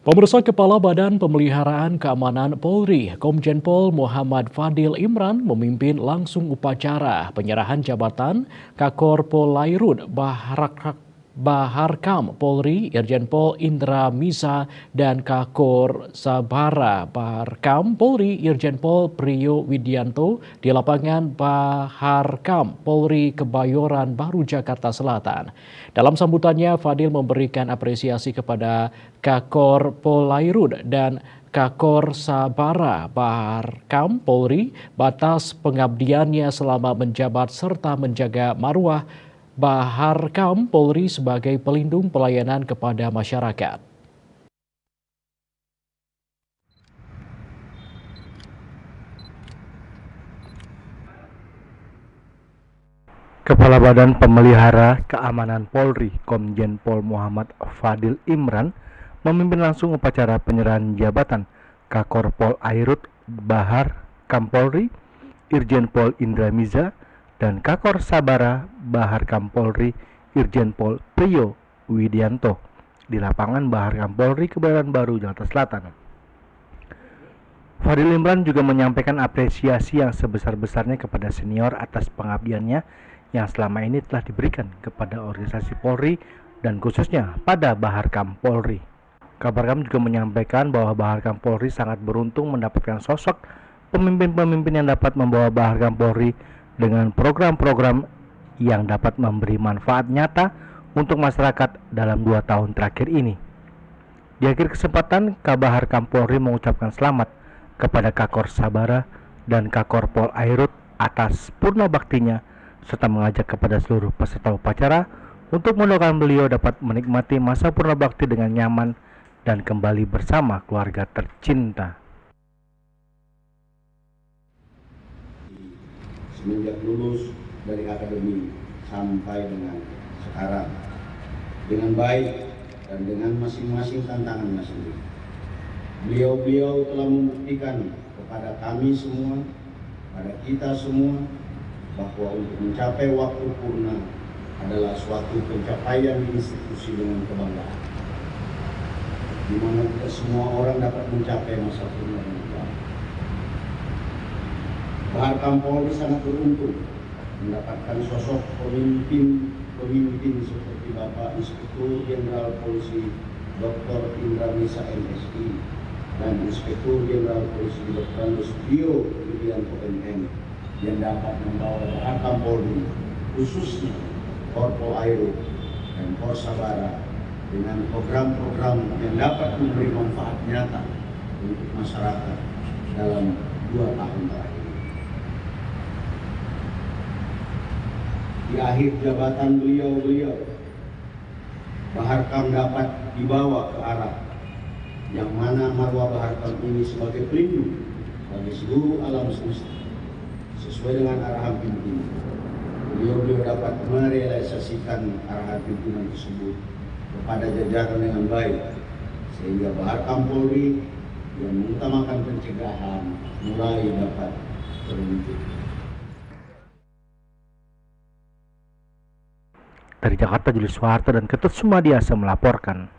Pemirsa, Kepala Badan Pemeliharaan Keamanan Polri, Komjen Pol Muhammad Fadil Imran memimpin langsung upacara penyerahan jabatan Kakor Polairut Baharkam Polri, Irjen Pol Indra Miza, dan Kakor Sabara Baharkam Polri, Irjen Pol Priyo Widianto di lapangan Baharkam Polri Kebayoran Baru, Jakarta Selatan. Dalam sambutannya, Fadil memberikan apresiasi kepada Kakor Polairut dan Kakor Sabara Baharkam Polri batas pengabdiannya selama menjabat serta menjaga marwah Baharkam Polri sebagai pelindung pelayanan kepada masyarakat. Kepala Badan Pemelihara Keamanan Polri, Komjen Pol Muhammad Fadil Imran, memimpin langsung upacara penyerahan jabatan Kakor Polairut Baharkam Polri, Irjen Pol Indra Miza, dan Kakor Sabara Baharkam Polri, Irjen Pol Priyo Widianto di lapangan Baharkam Polri Kebayoran Baru, Jakarta Selatan. Fadil Imran juga menyampaikan apresiasi yang sebesar-besarnya kepada senior atas pengabdiannya yang selama ini telah diberikan kepada organisasi Polri dan khususnya pada Baharkam Polri. Kabarkam juga menyampaikan bahwa Baharkam Polri sangat beruntung mendapatkan sosok pemimpin-pemimpin yang dapat membawa Baharkam Polri dengan program-program yang dapat memberi manfaat nyata untuk masyarakat dalam 2 tahun terakhir ini. Di akhir kesempatan, Kabaharkam Polri mengucapkan selamat kepada Kakor Sabara dan Kakor Polairut atas purna baktinya, serta mengajak kepada seluruh peserta upacara untuk mendoakan beliau dapat menikmati masa purna bakti dengan nyaman dan kembali bersama keluarga tercinta. Semenjak lulus dari akademi sampai dengan sekarang, dengan baik dan dengan masing-masing tantangan sendiri, beliau telah membuktikan kepada kami semua, pada kita semua, bahwa untuk mencapai waktu purna adalah suatu pencapaian institusi dengan kebanggaan, di mana kita semua orang dapat mencapai masa purna dengan baik. Baharkam Polri sangat beruntung mendapatkan sosok pemimpin seperti Bapak Inspektur Jenderal Polisi Dr. Indra Miza MSI dan Inspektur Jenderal Polisi Dr. Priyo Widianto MM, yang dapat membawa Baharkam Polri, khususnya Kor Polairut dan Kor Sabara, dengan program-program yang dapat memberi manfaat nyata untuk masyarakat dalam 2 tahun terakhir. Di akhir jabatan beliau, Baharkam dapat dibawa ke arah yang mana marwah Baharkam ini sebagai pelindung bagi seluruh alam semesta, sesuai dengan arahan pimpinan. Beliau dapat merealisasikan arahan pimpinan tersebut kepada jajaran dengan baik, sehingga Baharkam Polri yang mengutamakan pencegahan mulai dapat terwujud. Dari Jakarta, Julius Soeharto dan Ketut Sumadiasa melaporkan.